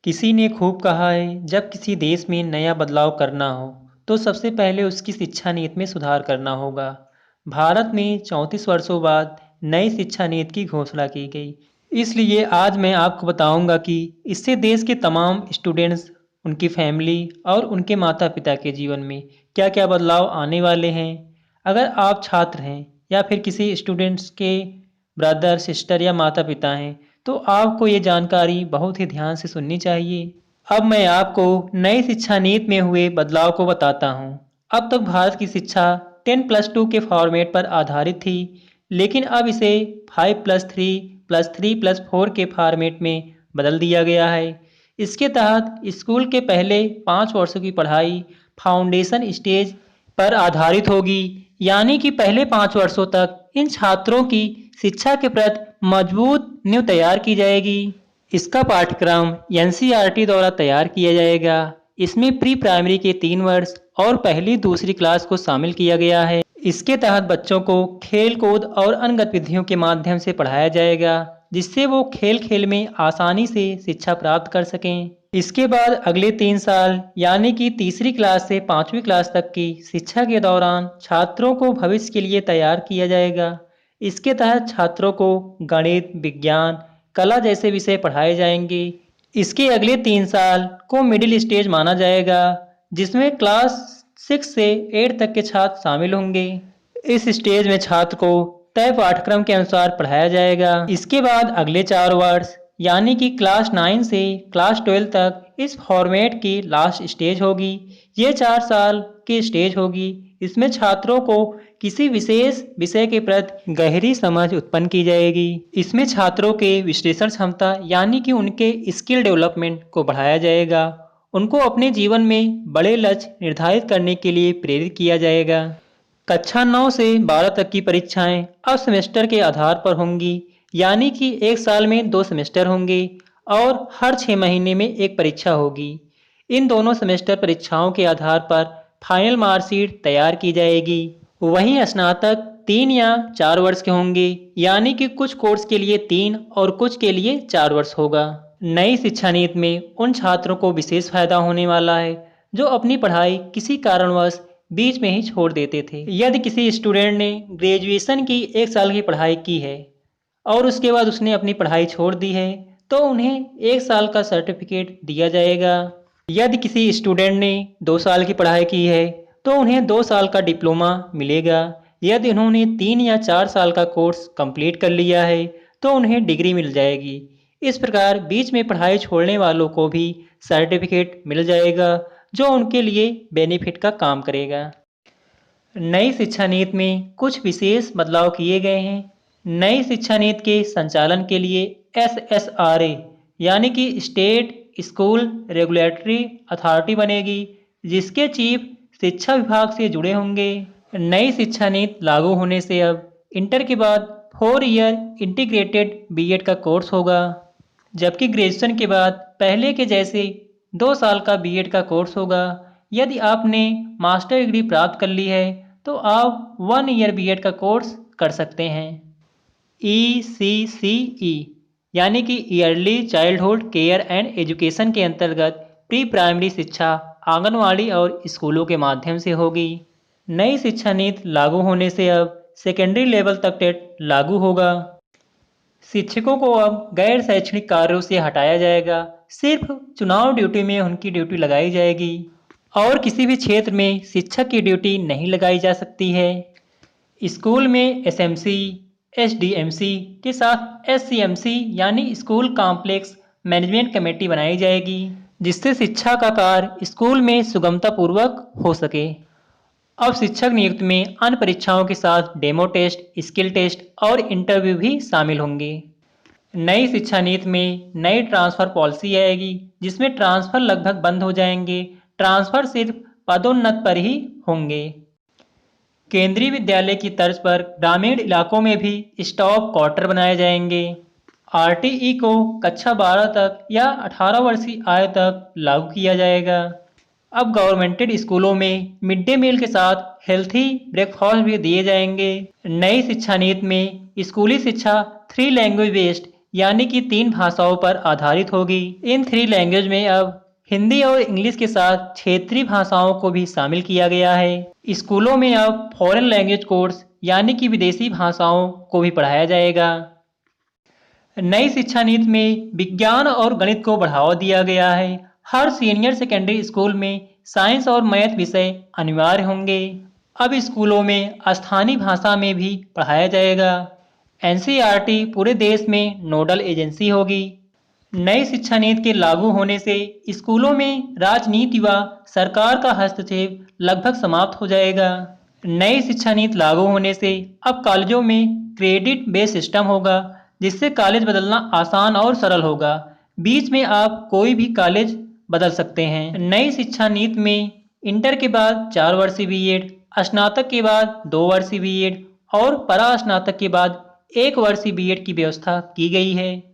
किसी ने खूब कहा है, जब किसी देश में नया बदलाव करना हो तो सबसे पहले उसकी शिक्षा नीति में सुधार करना होगा। भारत में 34 वर्षों बाद नई शिक्षा नीति की घोषणा की गई। इसलिए आज मैं आपको बताऊंगा कि इससे देश के तमाम स्टूडेंट्स, उनकी फैमिली और उनके माता पिता के जीवन में क्या क्या बदलाव आने वाले हैं। अगर आप छात्र हैं या फिर किसी स्टूडेंट्स के ब्रदर सिस्टर या माता पिता हैं, तो आपको ये जानकारी बहुत ही ध्यान से सुननी चाहिए। अब मैं आपको नई शिक्षा नीति में हुए बदलाव को बताता हूँ। अब तक भारत की शिक्षा 10+2 के फॉर्मेट पर आधारित थी, लेकिन अब इसे 5+3+3+4 के फॉर्मेट में बदल दिया गया है। इसके तहत स्कूल के पहले 5 वर्षों की पढ़ाई फाउंडेशन स्टेज पर आधारित होगी, यानी कि पहले 5 वर्षों तक इन छात्रों की शिक्षा के प्रति मजबूत नींव तैयार की जाएगी। इसका पाठ्यक्रम एनसीईआरटी द्वारा तैयार किया जाएगा। इसमें प्री प्राइमरी के 3 वर्ष और पहली दूसरी क्लास को शामिल किया गया है। इसके तहत बच्चों को खेल कूद और अन्य गतिविधियों के माध्यम से पढ़ाया जाएगा, जिससे वो खेल खेल में आसानी से शिक्षा प्राप्त कर सकें। इसके बाद अगले 3 साल यानी कि तीसरी क्लास से 5वीं क्लास तक की शिक्षा के दौरान छात्रों को भविष्य के लिए तैयार किया जाएगा। इसके तहत छात्रों को गणित, विज्ञान, कला जैसे विषय पढ़ाए जाएंगे। इसके अगले 3 साल को मिडिल स्टेज माना जाएगा, जिसमें क्लास 6 से 8 तक के छात्र शामिल होंगे। इस स्टेज में छात्र को तय पाठ्यक्रम के अनुसार पढ़ाया जाएगा। इसके बाद अगले 4 वर्ष यानी कि क्लास 9 से क्लास 12 तक इस फॉर्मेट की लास्ट स्टेज होगी। ये 4 साल की स्टेज होगी। इसमें छात्रों को किसी विशेष विषय के प्रति गहरी समझ उत्पन्न की जाएगी। इसमें छात्रों के विश्लेषण क्षमता यानी कि उनके स्किल डेवलपमेंट को बढ़ाया जाएगा। उनको अपने जीवन में बड़े लक्ष्य निर्धारित करने के लिए प्रेरित किया जाएगा। कक्षा 9 से 12 तक की परीक्षाएं अब सेमेस्टर के आधार पर होंगी, यानी कि एक साल में 2 सेमेस्टर होंगे और हर 6 महीने में एक परीक्षा होगी। इन दोनों सेमेस्टर परीक्षाओं के आधार पर फाइनल मार्कशीट तैयार की जाएगी। वहीं स्नातक 3 या 4 वर्ष के होंगे, यानी कि कुछ कोर्स के लिए 3 और कुछ के लिए 4 वर्ष होगा। नई शिक्षा नीति में उन छात्रों को विशेष फायदा होने वाला है जो अपनी पढ़ाई किसी कारणवश बीच में ही छोड़ देते थे। यदि किसी स्टूडेंट ने ग्रेजुएशन की 1 साल की पढ़ाई की है और उसके बाद उसने अपनी पढ़ाई छोड़ दी है, तो उन्हें 1 साल का सर्टिफिकेट दिया जाएगा। यदि किसी स्टूडेंट ने 2 साल की पढ़ाई की है, तो उन्हें 2 साल का डिप्लोमा मिलेगा। यदि उन्होंने 3 या 4 साल का कोर्स कंप्लीट कर लिया है, तो उन्हें डिग्री मिल जाएगी। इस प्रकार बीच में पढ़ाई छोड़ने वालों को भी सर्टिफिकेट मिल जाएगा, जो उनके लिए बेनिफिट का काम करेगा। नई शिक्षा नीति में कुछ विशेष बदलाव किए गए हैं। नई शिक्षा नीति के संचालन के लिए एसएसआरए यानी कि स्टेट स्कूल रेगुलेटरी अथॉरिटी बनेगी, जिसके चीफ शिक्षा विभाग से जुड़े होंगे। नई शिक्षा नीति लागू होने से अब इंटर के बाद 4 ईयर इंटीग्रेटेड बीएड का कोर्स होगा, जबकि ग्रेजुएशन के बाद पहले के जैसे 2 साल का बीएड का कोर्स होगा। यदि आपने मास्टर डिग्री प्राप्त कर ली है, तो आप 1 ईयर बीएड का कोर्स कर सकते हैं। ECCE यानी कि yearly childhood care and education के अंतर्गत प्री प्राइमरी शिक्षा आंगनवाड़ी और स्कूलों के माध्यम से होगी। नई शिक्षा नीति लागू होने से अब सेकेंडरी लेवल तक टेट लागू होगा। शिक्षकों को अब गैर शैक्षणिक कार्यों से हटाया जाएगा। सिर्फ चुनाव ड्यूटी में उनकी ड्यूटी लगाई जाएगी और किसी भी क्षेत्र में शिक्षक की ड्यूटी नहीं लगाई जा सकती है। स्कूल में एसएमसी, एसडीएमसी के साथ एससीएमसी यानी स्कूल कॉम्प्लेक्स मैनेजमेंट कमेटी बनाई जाएगी, जिससे शिक्षा का कार्य स्कूल में सुगमता पूर्वक हो सके। अब शिक्षक नियुक्ति में अन्य परीक्षाओं के साथ डेमो टेस्ट, स्किल टेस्ट और इंटरव्यू भी शामिल होंगे। नई शिक्षा नीति में नई ट्रांसफर पॉलिसी आएगी, जिसमें ट्रांसफर लगभग बंद हो जाएंगे। ट्रांसफर सिर्फ पदोन्नत पर ही होंगे। केंद्रीय विद्यालय की तर्ज पर ग्रामीण इलाकों में भी स्टॉप क्वार्टर बनाए जाएंगे। आरटीई को कक्षा 12 तक या 18 वर्ष की आयु तक लागू किया जाएगा। अब गवर्नमेंटेड स्कूलों में मिड डे मील के साथ हेल्थी ब्रेकफास्ट भी दिए जाएंगे। नई शिक्षा नीति में स्कूली शिक्षा 3 लैंग्वेज बेस्ड यानी कि 3 भाषाओं पर आधारित होगी। इन 3 लैंग्वेज में अब हिंदी और इंग्लिश के साथ क्षेत्रीय भाषाओं को भी शामिल किया गया है। स्कूलों में अब फॉरेन लैंग्वेज कोर्स यानी कि विदेशी भाषाओं को भी पढ़ाया जाएगा। नई शिक्षा नीति में विज्ञान और गणित को बढ़ावा दिया गया है। हर सीनियर सेकेंडरी स्कूल में साइंस और मैथ विषय अनिवार्य होंगे। अब स्कूलों में स्थानीय भाषा में भी पढ़ाया जाएगा। एनसीईआरटी पूरे देश में नोडल एजेंसी होगी। नई शिक्षा नीति के लागू होने से स्कूलों में राजनीति व सरकार का हस्तक्षेप लगभग समाप्त हो जाएगा। नई शिक्षा नीति लागू होने से अब कॉलेजों में क्रेडिट बेस्ड सिस्टम होगा, जिससे कॉलेज बदलना आसान और सरल होगा। बीच में आप कोई भी कॉलेज बदल सकते हैं। नई शिक्षा नीति में इंटर के बाद 4 वर्षीय बीएड, स्नातक के बाद 2 वर्षीय बीएड और परा स्नातक के बाद 1 वर्षीय बीएड की व्यवस्था की गई है।